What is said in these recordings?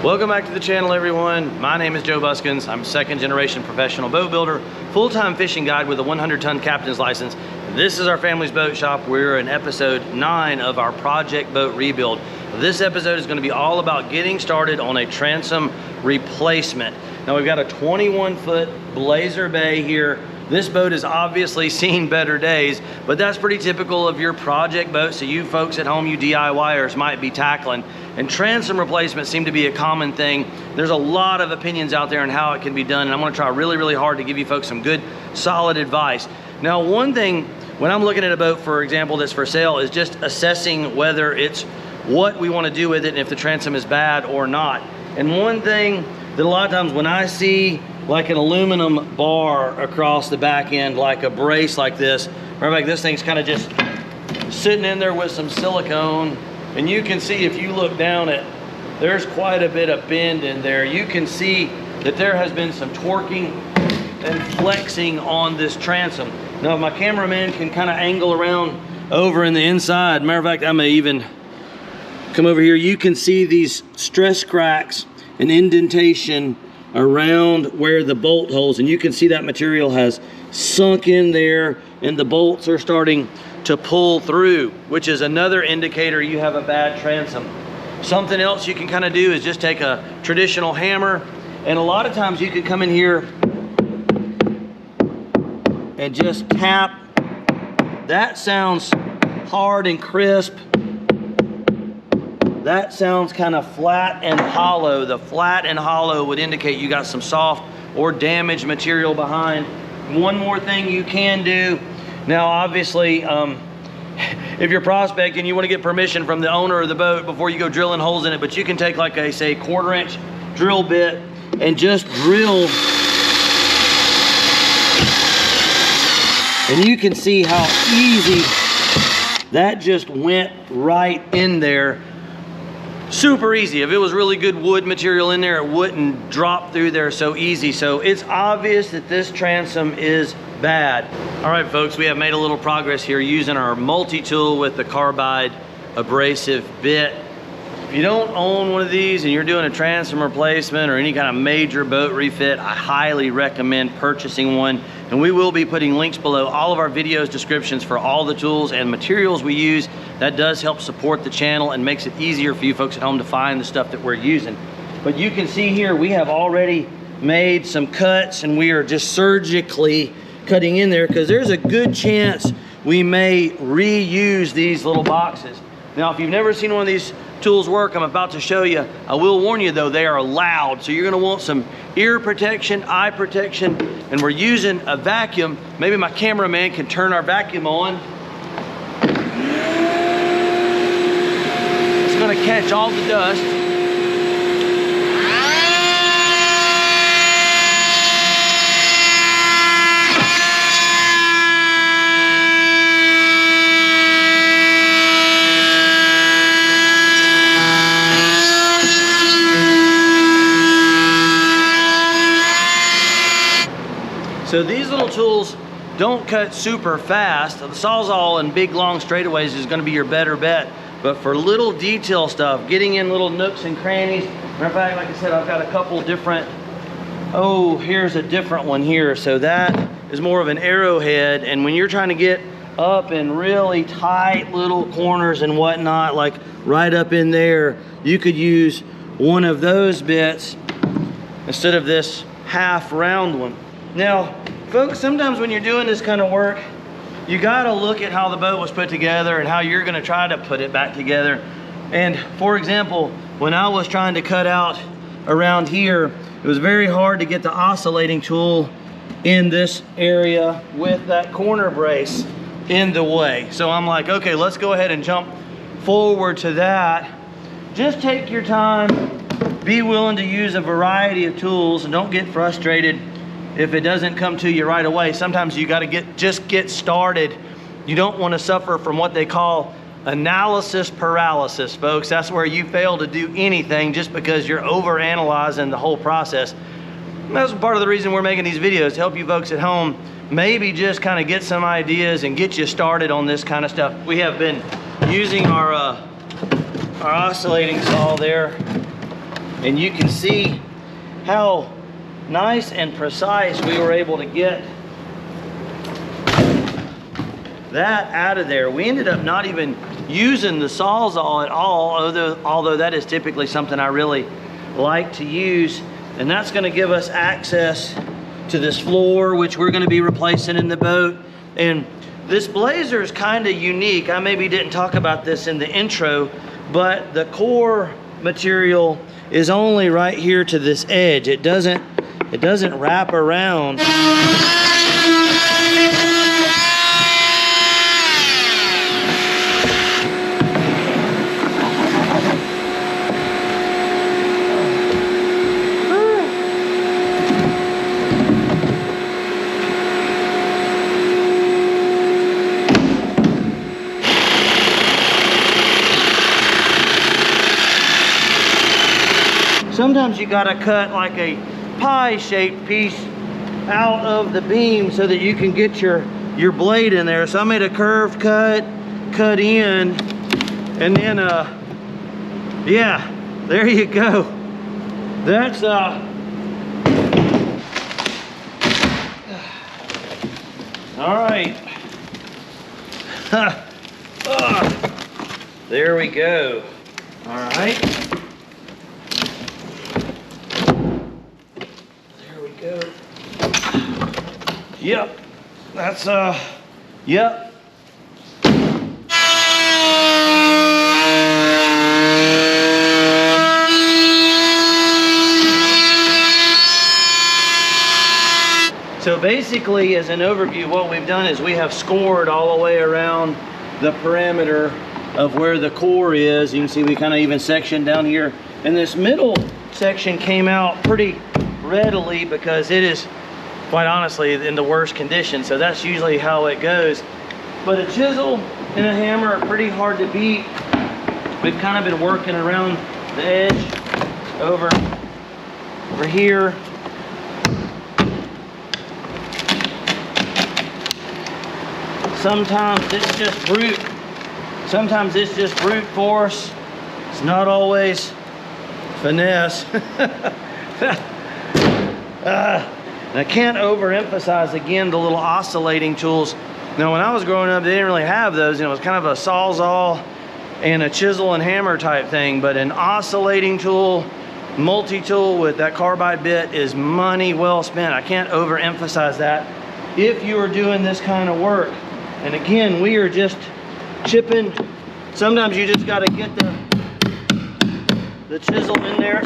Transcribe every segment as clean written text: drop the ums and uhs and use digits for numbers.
Welcome back to the channel, everyone. My name is Joe Buskins. I'm a second-generation professional boat builder, full-time fishing guide with a 100-ton captain's license. This is our family's boat shop. We're in episode 9 of our project boat rebuild. This episode is going to be all about getting started on a transom replacement. Now, we've got a 21-foot Blazer Bay here. This boat has obviously seen better days, but that's pretty typical of your project boat, so you folks at home, you DIYers, might be tackling. And transom replacements seem to be a common thing. There's a lot of opinions out there on how it can be done, and I'm gonna try really, really hard to give you folks some good, solid advice. Now, one thing, when I'm looking at a boat, for example, that's for sale, is just assessing whether it's what we wanna do with it and if the transom is bad or not. And one thing that a lot of times when I see like an aluminum bar across the back end, like a brace like this, or like this thing's kind of just sitting in there with some silicone, and you can see if you look down it, there's quite a bit of bend in there. You can see that there has been some torquing and flexing on this transom. Now, if my cameraman can kind of angle around over in the inside, matter of fact, I may even come over here, you can see these stress cracks and indentation around where the bolt holes, and you can see that material has sunk in there and the bolts are starting to pull through, which is another indicator you have a bad transom. Something else you can kind of do is just take a traditional hammer, and a lot of times you could come in here and just tap. That sounds hard and crisp. That sounds kind of flat and hollow. The flat and hollow would indicate you got some soft or damaged material behind. One more thing you can do. Now, obviously, if you're prospecting, you want to get permission from the owner of the boat before you go drilling holes in it, but you can take, like I say, 1/4 inch drill bit and just drill. And you can see how easy that just went right in there. Super easy. If it was really good wood material in there, it wouldn't drop through there so easy. So it's obvious that this transom is bad. All right, folks, we have made a little progress here using our multi-tool with the carbide abrasive bit. If you don't own one of these and you're doing a transom replacement or any kind of major boat refit, I highly recommend purchasing one. And we will be putting links below all of our videos, descriptions for all the tools and materials we use. That does help support the channel and makes it easier for you folks at home to find the stuff that we're using. But you can see here, we have already made some cuts, and we are just surgically cutting in there because there's a good chance we may reuse these little boxes. Now, if you've never seen one of these tools work, I'm about to show you. I will warn you though, they are loud, so you're gonna want some ear protection, eye protection, and we're using a vacuum. Maybe my cameraman can turn our vacuum on. It's gonna catch all the dust. So these little tools don't cut super fast. The Sawzall and big long straightaways is gonna be your better bet. But for little detail stuff, getting in little nooks and crannies, matter of fact, like I said, I've got a couple different, oh, here's a different one here. So that is more of an arrowhead. And when you're trying to get up in really tight little corners and whatnot, like right up in there, you could use one of those bits instead of this half round one. Now, folks, sometimes when you're doing this kind of work, you gotta look at how the boat was put together and how you're gonna try to put it back together. And for example, when I was trying to cut out around here, it was very hard to get the oscillating tool in this area with that corner brace in the way. So I'm like, okay, let's go ahead and jump forward to that. Just take your time, be willing to use a variety of tools, and don't get frustrated if it doesn't come to you right away. Sometimes you gotta just get started. You don't wanna suffer from what they call analysis paralysis, folks. That's where you fail to do anything just because you're over-analyzing the whole process. And that's part of the reason we're making these videos, to help you folks at home maybe just kind of get some ideas and get you started on this kind of stuff. We have been using our oscillating saw there And you can see how nice and precise we were able to get that out of there. We ended up not even using the Sawzall at all, although that is typically something I really like to use. And that's gonna give us access to this floor, which we're gonna be replacing in the boat. And this blazer is kind of unique. I maybe didn't talk about this in the intro, but the core material is only right here to this edge. It doesn't wrap around. Sometimes you gotta cut like a pie-shaped piece out of the beam so that you can get your blade in there. So I made a curved cut in, and then yeah, there you go. That's all right. There we go. All right. Go. Yep, that's yep. So basically, as an overview, what we've done is we have scored all the way around the perimeter of where the core is. You can see we kind of even sectioned down here, and this middle section came out pretty readily because it is, quite honestly, in the worst condition. So that's usually how it goes. But a chisel and a hammer are pretty hard to beat. We've kind of been working around the edge over here. Sometimes it's just brute. Sometimes it's just brute force. It's not always finesse. And I can't overemphasize again the little oscillating tools. Now, when I was growing up, they didn't really have those. You know, it was kind of a Sawzall and a chisel and hammer type thing. But an oscillating tool, multi-tool with that carbide bit is money well spent. I can't overemphasize that if you are doing this kind of work. And again, we are just chipping. Sometimes you just got to get the chisel in there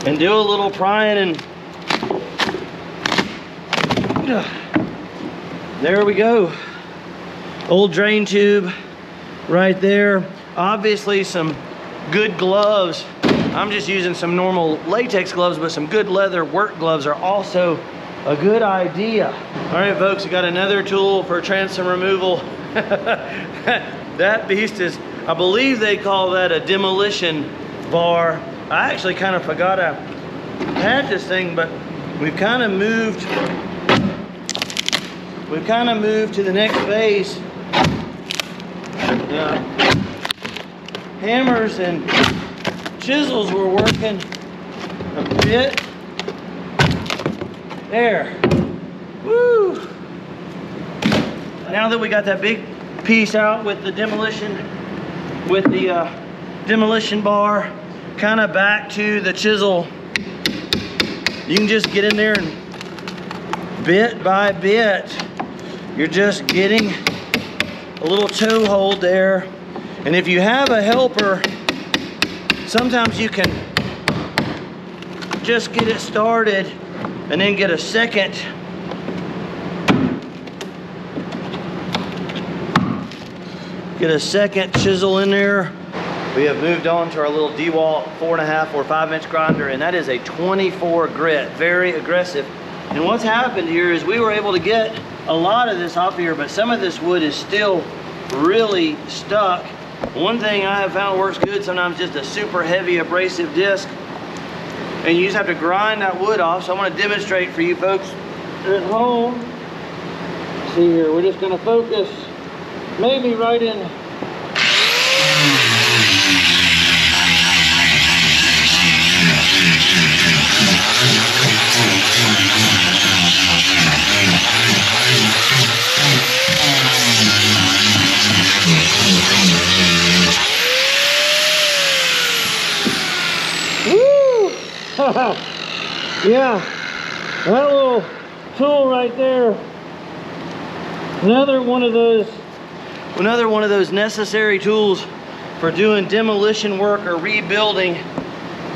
and do a little prying, and there we go. Old drain tube right there. Obviously some good gloves. I'm just using some normal latex gloves, but some good leather work gloves are also a good idea. All right, folks, we got another tool for transom removal. That beast is, I believe they call that a demolition bar. I actually kind of forgot I had this thing, but we've kind of moved to the next phase. Hammers and chisels were working a bit. There. Woo! Now that we got that big piece out with the demolition bar, kind of back to the chisel, you can just get in there and bit by bit, you're just getting a little toe hold there. And if you have a helper, sometimes you can just get it started and then get a second chisel in there. We have moved on to our little DeWalt 4.5 or 5 inch grinder, and that is a 24 grit, very aggressive. And what's happened here is we were able to get a lot of this off here, but some of this wood is still really stuck. One thing I have found works good, sometimes just a super heavy abrasive disc, and you just have to grind that wood off. So I want to demonstrate for you folks at home. Let's see here, we're just going to focus maybe right in. Yeah, that little tool right there. Another one of those necessary tools for doing demolition work or rebuilding.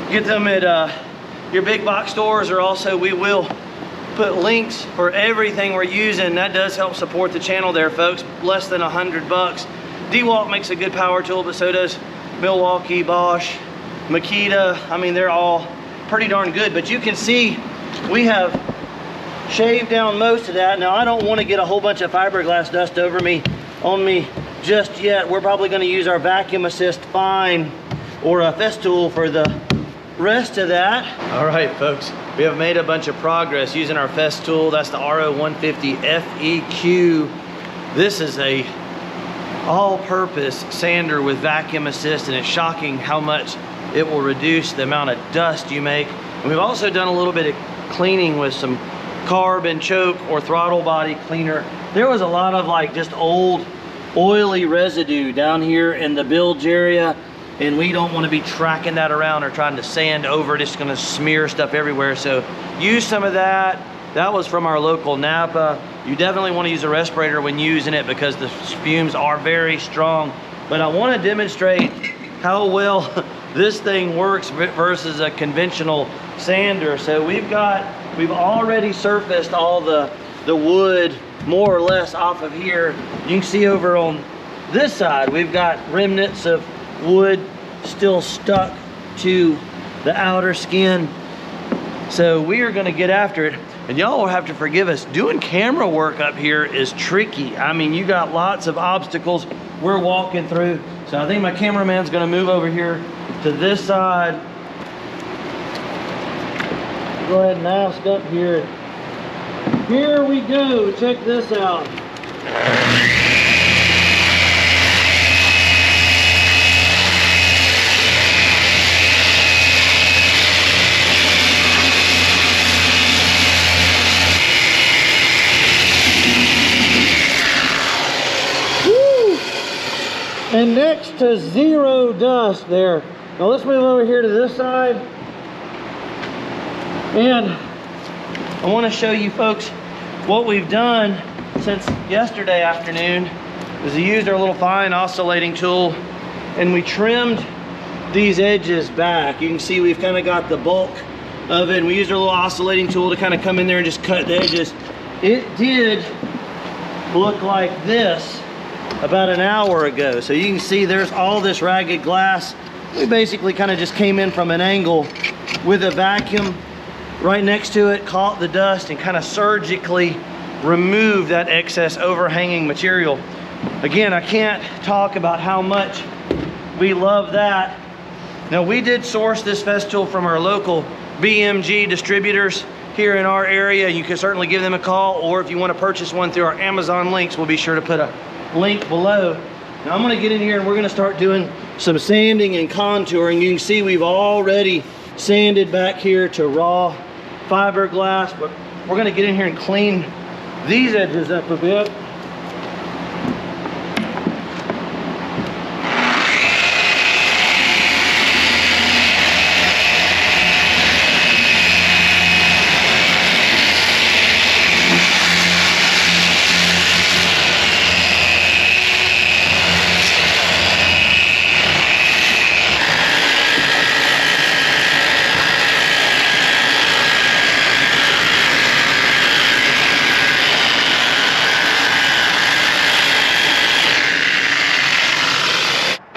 Get them at your big box stores, or also we will put links for everything we're using. That does help support the channel there, folks. Less than $100. DeWalt makes a good power tool, but so does Milwaukee, Bosch, Makita. I mean, they're all pretty darn good. But you can see we have shaved down most of that. Now, I don't want to get a whole bunch of fiberglass dust on me just yet. We're probably going to use our vacuum assist fine or a Festool for the rest of that. All right, folks, we have made a bunch of progress using our Festool. That's the RO150 FEQ. This is a all-purpose sander with vacuum assist, and it's shocking how much it will reduce the amount of dust you make. And we've also done a little bit of cleaning with some carb and choke or throttle body cleaner. There was a lot of like just old oily residue down here in the bilge area, and we don't want to be tracking that around or trying to sand over it. It's going to smear stuff everywhere. So use some of that. That was from our local Napa. You definitely want to use a respirator when using it because the fumes are very strong. But I want to demonstrate how well this thing works versus a conventional sander. So we've already surfaced all the wood more or less off of here. You can see over on this side, we've got remnants of wood still stuck to the outer skin. So we are going to get after it. And y'all will have to forgive us. Doing camera work up here is tricky. I mean, you got lots of obstacles we're walking through. So I think my cameraman's going to move over here to this side. Go ahead and mask up here. Here we go. Check this out. And next to zero dust there. Now let's move over here to this side. And I want to show you folks what we've done since yesterday afternoon is we used our little fine oscillating tool and we trimmed these edges back. You can see we've kind of got the bulk of it, and we used our little oscillating tool to kind of come in there and just cut the edges. It did look like this about an hour ago. So you can see there's all this ragged glass. We basically kind of just came in from an angle with a vacuum right next to it, caught the dust, and kind of surgically removed that excess overhanging material. Again, I can't talk about how much we love that. Now, we did source this Festool from our local BMG distributors here in our area. You can certainly give them a call, or if you want to purchase one through our Amazon links, we'll be sure to put a link below. Now I'm going to get in here and we're going to start doing some sanding and contouring. You can see we've already sanded back here to raw fiberglass, but we're going to get in here and clean these edges up a bit.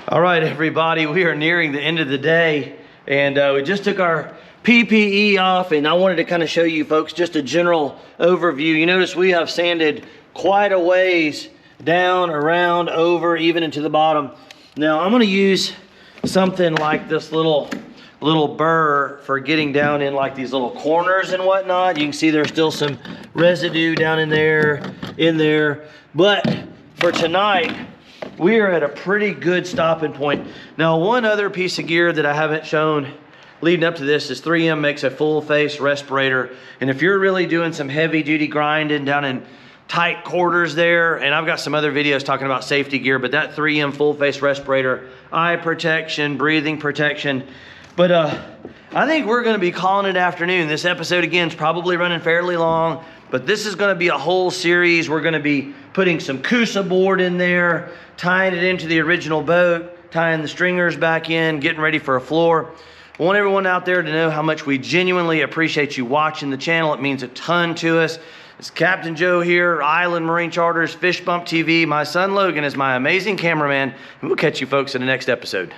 All right, everybody, we are nearing the end of the day, and we just took our PPE off, and I wanted to kind of show you folks just a general overview. You notice we have sanded quite a ways down, around, over, even into the bottom. Now I'm going to use something like this little burr for getting down in like these little corners and whatnot. You can see there's still some residue down in there. But for tonight, we are at a pretty good stopping point. Now, one other piece of gear that I haven't shown leading up to this is 3M makes a full face respirator. And if you're really doing some heavy duty grinding down in tight quarters there, and I've got some other videos talking about safety gear, but that 3M full face respirator, eye protection, breathing protection, But I think we're gonna be calling it afternoon. This episode again is probably running fairly long, but this is gonna be a whole series. We're gonna be putting some Kusa board in there, tying it into the original boat, tying the stringers back in, getting ready for a floor. I want everyone out there to know how much we genuinely appreciate you watching the channel. It means a ton to us. It's Captain Joe here, Island Marine Charters, Fish Bump TV. My son Logan is my amazing cameraman, and we'll catch you folks in the next episode.